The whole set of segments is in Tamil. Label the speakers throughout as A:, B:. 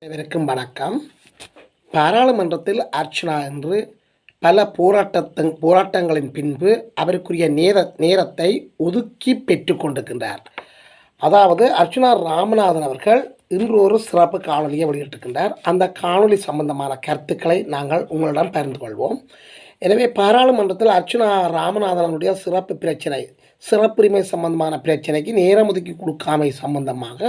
A: அனைவருக்கும் வணக்கம். பாராளுமன்றத்தில் அர்ச்சனா என்று பல போராட்டங்களின் பின்பு அவருக்குரிய நேரத்தை ஒதுக்கி பெற்று கொண்டிருக்கின்றார். அதாவது அர்ச்சனா ராமநாதன் அவர்கள் இன்று ஒரு சிறப்பு காணொலியை வெளியிட்டிருக்கின்றார். அந்த காணொலி சம்பந்தமான கருத்துக்களை நாங்கள் உங்களிடம் பகிர்ந்து கொள்வோம். எனவே பாராளுமன்றத்தில் அர்ச்சனா ராமநாதனுடைய சிறப்புரிமை சம்பந்தமான பிரச்சனைக்கு நேரம் ஒதுக்கி கொடுக்காமை சம்பந்தமாக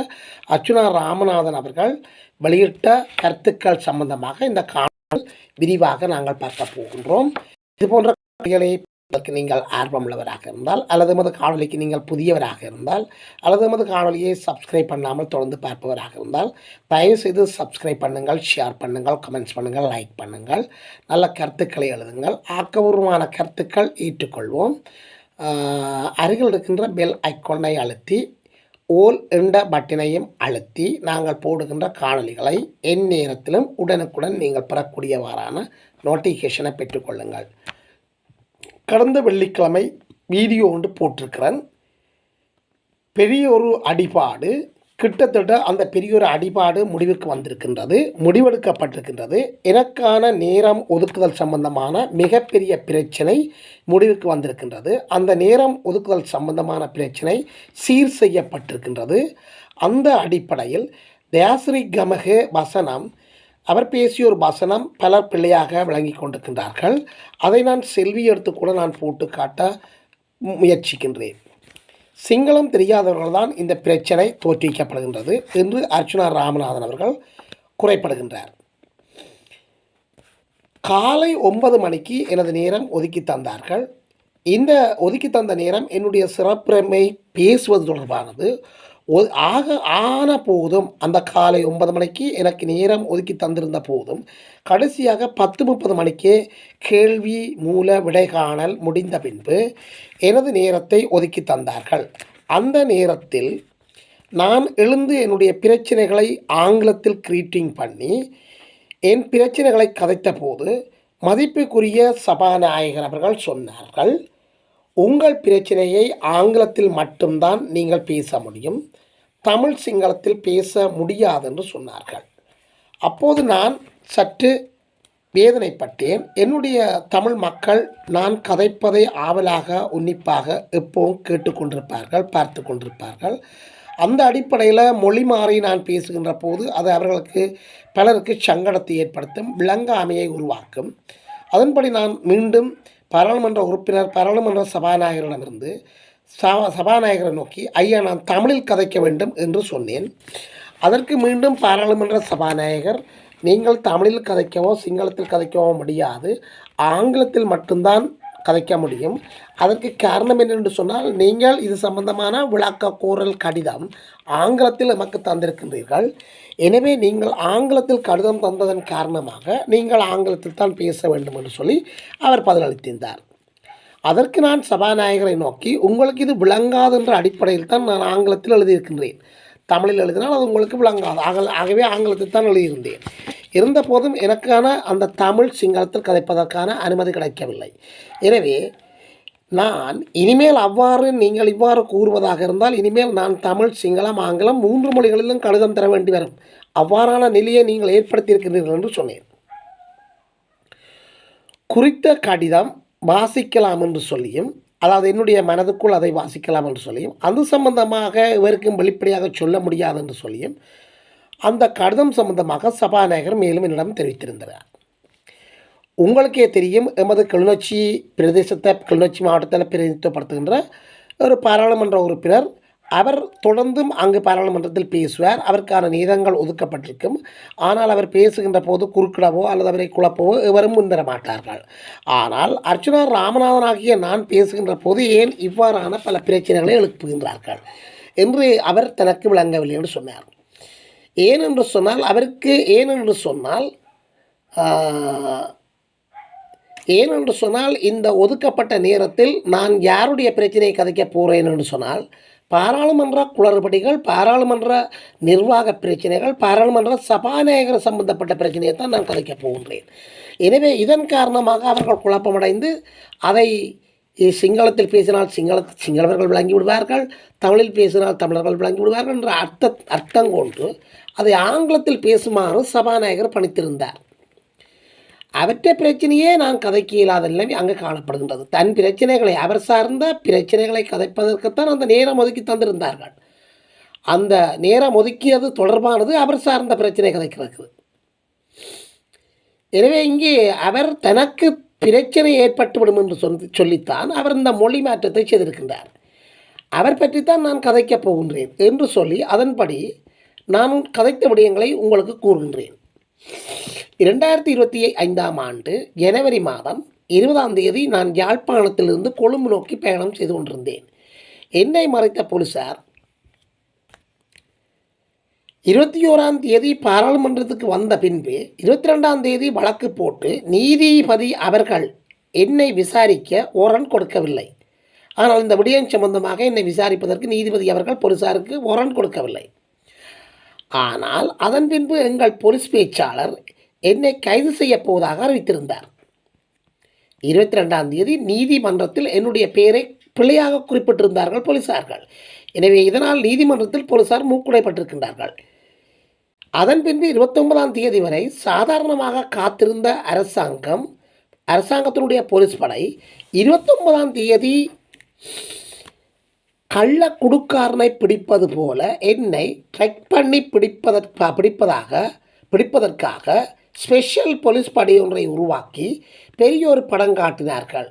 A: அர்ச்சனா ராமநாதன் அவர்கள் வெளியிட்ட கருத்துக்கள் சம்பந்தமாக இந்த காணொலி விரிவாக நாங்கள் பார்க்க போகின்றோம். இதுபோன்ற நீங்கள் ஆர்வமுள்ளவராக இருந்தால் அல்லது எமது காணொலிக்கு நீங்கள் புதியவராக இருந்தால் அல்லது எமது காணொலியை சப்ஸ்கிரைப் பண்ணாமல் தொடர்ந்து பார்ப்பவராக இருந்தால் தயவுசெய்து சப்ஸ்கிரைப் பண்ணுங்கள், ஷேர் பண்ணுங்கள், கமெண்ட்ஸ் பண்ணுங்கள், லைக் பண்ணுங்கள், நல்ல கருத்துக்களை எழுதுங்கள். ஆக்கபூர்வமான கருத்துக்கள் ஏற்றுக்கொள்வோம். அருகில் இருக்கின்ற பெல் ஐக்கானை அழுத்தி ஓல் என்ற பட்டினையும் அழுத்தி நாங்கள் போடுகின்ற காணொலிகளை எந்நேரத்திலும் உடனுக்குடன் நீங்கள் பெறக்கூடியவாறான நோட்டிஃபிகேஷனை பெற்றுக்கொள்ளுங்கள். கடந்த வெள்ளிக்கிழமை வீடியோ ஒன்று போட்டிருக்கிறேன். பெரிய ஒரு அடிபாடு, கிட்டத்தட்ட அந்த பெரிய ஒரு அடிபாடு முடிவுக்கு முடிவெடுக்கப்பட்டிருக்கின்றது. எனக்கான நேரம் ஒதுக்குதல் சம்பந்தமான மிகப்பெரிய பிரச்சனை முடிவுக்கு வந்திருக்கின்றது. அந்த நேரம் ஒதுக்குதல் சம்பந்தமான பிரச்சனை சீர் செய்யப்பட்டிருக்கின்றது. அந்த அடிப்படையில் தயாசிரி கமகே வசனம் அவர் பேசிய ஒரு வசனம் பலர் பிள்ளையாக விளங்கி கொண்டிருக்கின்றார்கள். அதை நான் செல்வி எடுத்து கூட நான் போட்டு காட்ட முயற்சிக்கின்றேன். சிங்களம் தெரியாதவர்கள் தான் இந்த பிரச்சனை தோற்றுவிக்கப்படுகின்றது என்று அர்ச்சனா ராமநாதன் அவர்கள் குறைப்படுகின்றார். காலை 9 மணிக்கு எனது நேரம் ஒதுக்கி தந்தார்கள். இந்த ஒதுக்கி தந்த நேரம் என்னுடைய சிறப்புரிமை பேசுவது தொடர்பானது. ஆன போதும் அந்த காலை 9 மணிக்கு எனக்கு நேரம் ஒதுக்கி தந்திருந்த போதும் கடைசியாக 10:30 மணிக்கே கேள்வி மூல விடைகாணல் முடிந்த பின்பு எனது நேரத்தை ஒதுக்கி தந்தார்கள். அந்த நேரத்தில் நான் எழுந்து என்னுடைய பிரச்சனைகளை ஆங்கிலத்தில் கிரீட்டிங் பண்ணி என் பிரச்சனைகளை கதைத்த போது மதிப்புக்குரிய சபாநாயகர் அவர்கள் சொன்னார்கள், உங்கள் பிரச்சனையை ஆங்கிலத்தில் மட்டும்தான் நீங்கள் பேச முடியும், தமிழ் சிங்களத்தில் பேச முடியாது என்று சொன்னார்கள். அப்போது நான் சற்று வேதனைப்பட்டேன். என்னுடைய தமிழ் மக்கள் நான் கதைப்பதை ஆவலாக உன்னிப்பாக எப்போவும் கேட்டுக்கொண்டிருப்பார்கள், பார்த்து கொண்டிருப்பார்கள். அந்த அடிப்படையில் மொழி மாறி நான் பேசுகின்ற போது அது அவர்களுக்கு பலருக்கு சங்கடத்தை ஏற்படுத்தும், விளங்காமையை உருவாக்கும். அதன்படி நான் மீண்டும் பாராளுமன்ற சபாநாயகரிடமிருந்து சபாநாயகரை நோக்கி, ஐயா நான் தமிழில் கதைக்க வேண்டும் என்று சொன்னேன். அதற்கு மீண்டும் பாராளுமன்ற சபாநாயகர், நீங்கள் தமிழில் கதைக்கவோ சிங்களத்தில் கதைக்கவோ முடியாது, ஆங்கிலத்தில் மட்டும்தான் கதைக்க முடியும். அதற்கு காரணம் என்னென்று சொன்னால், நீங்கள் இது சம்பந்தமான விளக்க கோரல் கடிதம் ஆங்கிலத்தில் நமக்கு தந்திருக்கின்றீர்கள். எனவே நீங்கள் ஆங்கிலத்தில் கடிதம் தந்ததன் காரணமாக நீங்கள் ஆங்கிலத்தில் தான் பேச வேண்டும் என்று சொல்லி அவர் பதிலளித்திருந்தார். அதற்கு நான் சபாநாயகரை நோக்கி, உங்களுக்கு இது விளங்காது என்ற அடிப்படையில் தான் நான் ஆங்கிலத்தில் எழுதியிருக்கின்றேன், தமிழில் எழுதினால் அது உங்களுக்கு விளங்காது, ஆகவே ஆங்கிலத்தில் தான் எழுதியிருந்தேன். இருந்த போதும் எனக்கான அந்த தமிழ் சிங்களத்தில் கதைப்பதற்கான அனுமதி கிடைக்கவில்லை. எனவே நான் இனிமேல் நீங்கள் இவ்வாறு கூறுவதாக இருந்தால் இனிமேல் நான் தமிழ், சிங்களம், ஆங்கிலம் 3 மொழிகளிலும் கடிதம் தர வேண்டி வரும். அவ்வாறான நிலையை நீங்கள் ஏற்படுத்தியிருக்கிறீர்கள் என்று சொன்னேன். குறித்த கடிதம் வாசிக்கலாம் என்று சொல்லியும், அதாவது என்னுடைய மனதுக்குள் அதை வாசிக்கலாம் என்று சொல்லியும், அது சம்பந்தமாக இவருக்கும் வெளிப்படையாக சொல்ல முடியாது என்று சொல்லியும் அந்த கடிதம் சம்பந்தமாக சபாநாயகர் மேலும் என்னிடம் தெரிவித்திருந்தார். உங்களுக்கே தெரியும், எமது கிளிநொச்சி மாவட்டத்தில் பிரதிநிதித்துவப்படுத்துகின்ற ஒரு பாராளுமன்ற உறுப்பினர், அவர் தொடர்ந்தும் அங்கு பாராளுமன்றத்தில் பேசுவார். அவருக்கான நேரங்கள் ஒதுக்கப்பட்டிருக்கும். ஆனால் அவர் பேசுகின்ற போது குறுக்கிடவோ அல்லது அவரை குழப்பவோ எவரும் முன்வர மாட்டார்கள். ஆனால் அர்ச்சனா ராமநாதன் ஆகிய நான் பேசுகின்ற போது ஏன் இவ்வாறான பல பிரச்சனைகளை எழுப்புகின்றார்கள் என்று அவர் தனக்கு விளங்கவில்லை என்று சொன்னார். ஏனென்று சொன்னால் இந்த ஒதுக்கப்பட்ட நேரத்தில் நான் யாருடைய பிரச்சனையை கதைக்கப் போகிறேன் என்று சொன்னால், பாராளுமன்ற குளறுபடிகள், பாராளுமன்ற நிர்வாக பிரச்சனைகள், பாராளுமன்ற சபாநாயகர் சம்பந்தப்பட்ட பிரச்சனையை தான் நான் கதைக்கப் போகின்றேன். எனவே இதன் காரணமாக அவர்கள் குழப்பமடைந்து அதை சிங்களத்தில் பேசினால் சிங்களவர்கள் விளங்கி விடுவார்கள், தமிழில் பேசினால் தமிழர்கள் விளங்கி விடுவார்கள் என்ற அர்த்தம் கொண்டு அதை ஆங்கிலத்தில் பேசுமாறு சபாநாயகர் பணித்திருந்தார். அவற்றை பிரச்சனையே நான் கதைக்க இயலாத நிலைமை அங்கே காணப்படுகின்றது. தன் பிரச்சனைகளை, அவர் சார்ந்த பிரச்சனைகளை கதைப்பதற்குத்தான் அந்த நேரம் ஒதுக்கி தந்திருந்தார்கள். அந்த நேரம் ஒதுக்கியது தொடர்பானது அவர் சார்ந்த பிரச்சனை கதைக்கிறது. எனவே இங்கே அவர் தனக்கு பிரச்சனை ஏற்பட்டுவிடும் என்று சொல்லித்தான் அவர் இந்த மொழி மாற்றத்தை செய்திருக்கின்றார். அவர் பற்றித்தான் நான் கதைக்கப் போகின்றேன் என்று சொல்லி அதன்படி நான் கதைத்த விடயங்களை உங்களுக்கு கூறுகின்றேன். 2025ஆம் ஆண்டு ஜனவரி மாதம் 20ஆம் தேதி நான் யாழ்ப்பாணத்திலிருந்து கொழும்பு நோக்கி பயணம் செய்து கொண்டிருந்தேன். என்னை மறைத்த போலீசார் 21ஆம் தேதி பாராளுமன்றத்துக்கு வந்த பின்பு 22ஆம் தேதி வழக்கு போட்டு நீதிபதி அவர்கள் என்னை விசாரிக்க ஓரன் கொடுக்கவில்லை. ஆனால் இந்த விடயம் சம்பந்தமாக என்னை விசாரிப்பதற்கு நீதிபதி அவர்கள் போலீசாருக்கு ஓரன் கொடுக்கவில்லை. ஆனால் அதன் பின்பு எங்கள் போலீஸ் பேச்சாளர் என்னை கைது செய்ய போவதாக அறிவித்திருந்தார். 22ஆம் தேதி நீதிமன்றத்தில் என்னுடைய பெயரை பிழையாக குறிப்பிட்டிருந்தார்கள் போலீசார்கள். எனவே இதனால் நீதிமன்றத்தில் போலீசார் மூக்குடைப்பட்டிருக்கின்றார்கள். அதன் பின்பு 29ஆம் தேதி வரை சாதாரணமாக காத்திருந்த அரசாங்கத்தினுடைய போலீஸ் படை 29ஆம் தேதி கள்ள குடுக்காரனை பிடிப்பது போல என்னை ட்ரெக் பண்ணி பிடிப்பதற்காக ஸ்பெஷல் போலீஸ் படை ஒன்றை உருவாக்கி பெரிய ஒரு படம் காட்டினார்கள்.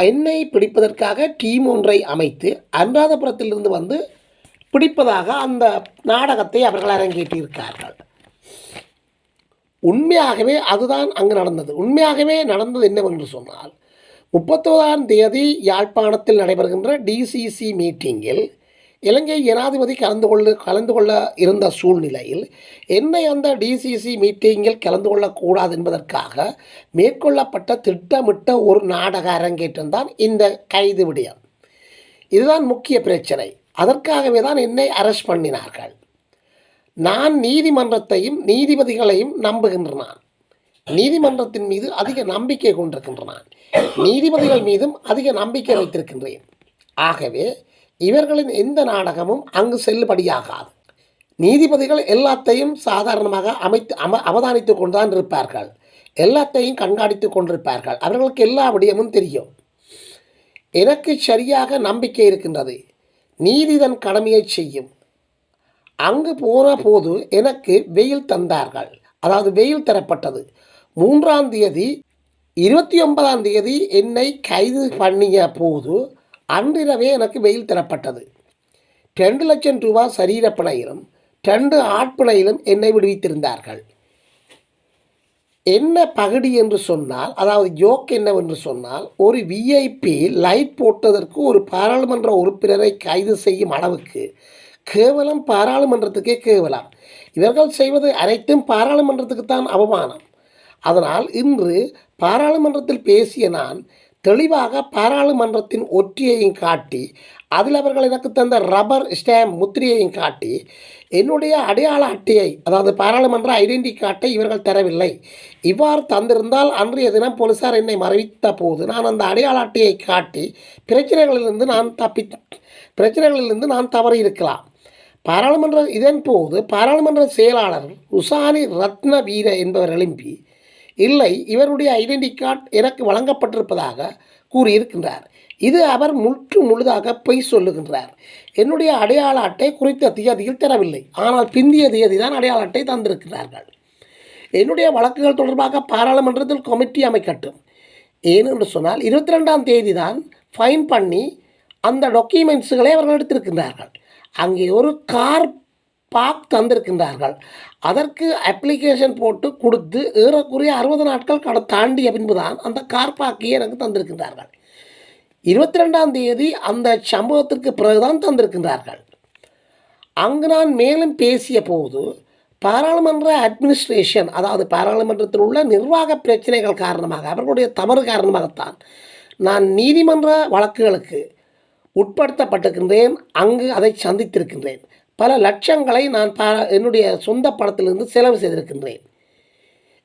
A: என்னை பிடிப்பதற்காக டீம் ஒன்றை அமைத்து அனுராதபுரத்திலிருந்து வந்து பிடிப்பதாக அந்த நாடகத்தை அவர்கள் அரங்கேற்றியிருக்கார்கள். உண்மையாகவே அதுதான் அங்கு நடந்தது. உண்மையாகவே நடந்தது என்னவென்று சொன்னால் 31ஆம் தேதி யாழ்ப்பாணத்தில் நடைபெறுகின்ற டிசிசி மீட்டிங்கில் இலங்கை ஜனாதிபதி கலந்து கொள்ள இருந்த சூழ்நிலையில் என்னை அந்த டிசிசி மீட்டிங்கில் கலந்து கொள்ளக்கூடாது என்பதற்காக மேற்கொள்ளப்பட்ட திட்டமிட்ட ஒரு நாடக அரங்கேற்றம் தான் இந்த கைது விடயம். இதுதான் முக்கிய பிரச்சனை. அதற்காகவே தான் என்னை அரெஸ்ட் பண்ணினார்கள். நான் நீதிமன்றத்தையும் நீதிபதிகளையும் நம்புகின்றனான். நீதிமன்றத்தின் மீது அதிக நம்பிக்கை கொண்டிருக்கின்றனான். நீதிபதிகள் மீதும் அதிக நம்பிக்கை வைத்திருக்கின்றேன். ஆகவே இவர்களின் எந்த நாடகமும் அங்கு செல்லுபடியாகாது. நீதிபதிகள் எல்லாத்தையும் சாதாரணமாக அவதானித்து கொண்டுதான் இருப்பார்கள். எல்லாத்தையும் கண்காணித்து கொண்டிருப்பார்கள். அவர்களுக்கு எல்லா விடயமும் தெரியும். எனக்கு சரியாக நம்பிக்கை இருக்கின்றது. நீதி தன் கடமையை செய்யும். அங்கு போன போது எனக்கு வெயில் தந்தார்கள். அதாவது வெயில் தரப்பட்டது. 3ஆம் தேதி 29ஆம் தேதி என்னை கைது பண்ணிய போது அன்றிரவே எனக்கு வெயில் தரப்பட்டது. 2 லட்சம் ரூபாய் சரீரப்பிணையிலும் 2 ஆட்பிணையிலும் என்னை விடுவித்திருந்தார்கள். என்ன பகடி என்று சொன்னால், அதாவது ஜோக் என்னவென்று சொன்னால், ஒரு விஐபி லைட் போட்டதற்கு ஒரு பாராளுமன்ற உறுப்பினரை கைது செய்யும் அளவுக்கு கேவலம் பாராளுமன்றத்துக்கே கேவலம். இவர்கள் செய்வது அனைத்தும் பாராளுமன்றத்துக்குத்தான் அவமானம். அதனால் இன்று பாராளுமன்றத்தில் பேசிய நான் தெளிவாக பாராளுமன்றத்தின் ஒற்றியையும் காட்டி, அதில் அவர்கள் எனக்கு தந்த ரப்பர் ஸ்டாம்ப் முத்திரையையும் காட்டி, என்னுடைய அடையாள அட்டையை, அதாவது பாராளுமன்ற ஐடென்டி கார்டை இவர்கள் தரவில்லை. இவ்வாறு தந்திருந்தால் அன்றைய தினம் போலீசார் என்னை மறைத்த போது நான் அந்த அடையாள அட்டையை காட்டி பிரச்சனைகளிலிருந்து நான் தவறி இருக்கலாம். இதன் போது பாராளுமன்ற செயலாளர் உசானி ரத்ன வீர என்பவர் எழும்பி, இல்லை, இவருடைய ஐடென்டி கார்டு எனக்கு வழங்கப்பட்டிருப்பதாக கூறியிருக்கின்றார். இது அவர் முழுதாக பொய் சொல்லுகின்றார். என்னுடைய அடையாள அட்டை குறித்த தேதியில் தரவில்லை, ஆனால் பிந்திய தேதி தான் அடையாள அட்டை தந்திருக்கிறார்கள். என்னுடைய வழக்குகள் தொடர்பாக பாராளுமன்றத்தில் கமிட்டி அமைக்கட்டும். ஏனென்று சொன்னால் 22ஆம் தேதி தான் ஃபைன் பண்ணி அந்த டாக்குமெண்ட்ஸுகளை அவர்கள் எடுத்திருக்கின்றார்கள். அங்கே ஒரு கார் பார்க் தந்திருக்கின்றார்கள். அதற்கு அப்ளிகேஷன் போட்டு கொடுத்து ஏறக்குறைய 60 நாட்கள் தாண்டிய பின்புதான் அந்த கார் பார்க்கையை எனக்கு தந்திருக்கின்றார்கள். 22ஆம் தேதி அந்த சம்பவத்திற்கு பிறகுதான் தந்திருக்கின்றார்கள். அங்கு நான் மேலும் பேசிய போது பாராளுமன்ற அட்மினிஸ்ட்ரேஷன், அதாவது பாராளுமன்றத்தில் உள்ள நிர்வாக பிரச்சனைகள் காரணமாக, அவர்களுடைய தவறு காரணமாகத்தான் நான் நீதிமன்ற வழக்குகளுக்கு உட்படுத்தப்பட்டிருக்கின்றேன். அங்கு அதை சந்தித்திருக்கின்றேன். பல லட்சங்களை நான் என்னுடைய சொந்த பணத்திலிருந்து செலவு செய்திருக்கின்றேன்.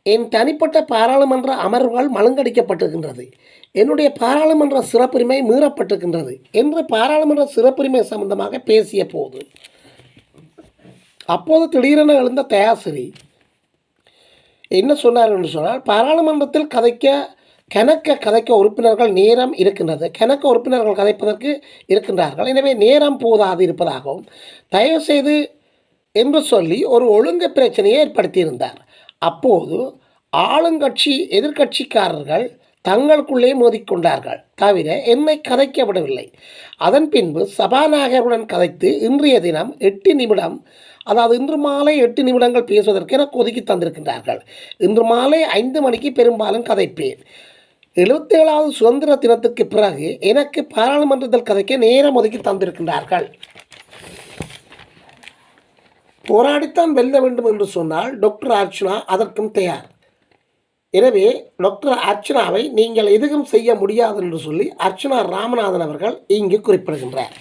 A: என் தனிப்பட்ட பாராளுமன்ற அமர்வுகள் மழுங்கடிக்கப்பட்டிருக்கின்றது. என்னுடைய பாராளுமன்ற சிறப்புரிமை மீறப்பட்டிருக்கின்றது என்று பாராளுமன்ற சிறப்புரிமை சம்பந்தமாக பேசிய போது அப்போது திடீரென எழுந்த தயாசிரி என்ன சொன்னார் என்று சொன்னால், பாராளுமன்றத்தில் கதைக்க உறுப்பினர்கள் நேரம் இருக்கின்றது, கணக்க உறுப்பினர்கள் கதைப்பதற்கு இருக்கின்றார்கள், எனவே நேரம் போதாது இருப்பதாகவும் தயவுசெய்து என்று சொல்லி ஒரு ஒழுங்கு பிரச்சனையை ஏற்படுத்தியிருந்தார். அப்போது ஆளுங்கட்சி எதிர்கட்சிக்காரர்கள் தங்களுக்குள்ளே மோதிக்கொண்டார்கள், தவிர என்னை கதைக்க விடவில்லை. அதன் பின்பு சபாநாயகருடன் கதைத்து இன்றைய தினம் 8 நிமிடம், அதாவது இன்று மாலை 8 நிமிடங்கள் பேசுவதற்கு எனக்கு ஒதுக்கி தந்திருக்கின்றார்கள். இன்று மாலை 5 மணிக்கு பெரும்பாலும் கதைப்பேன். 77வது சுதந்திர தினத்துக்கு பிறகு எனக்கு பாராளுமன்றத்தில் கதைக்க நேரம் ஒதுக்கி தந்திருக்கின்றார்கள். போராடித்தான் வெல்ல வேண்டும் என்று சொன்னால் டாக்டர் அர்ச்சுனா அதற்கும் தயார். எனவே டாக்டர் அர்ச்சுனாவை நீங்கள் எதுவும் செய்ய முடியாது என்று சொல்லி அர்ச்சுனா ராமநாதன் அவர்கள் இங்கு குறிப்பிடுகின்றார்.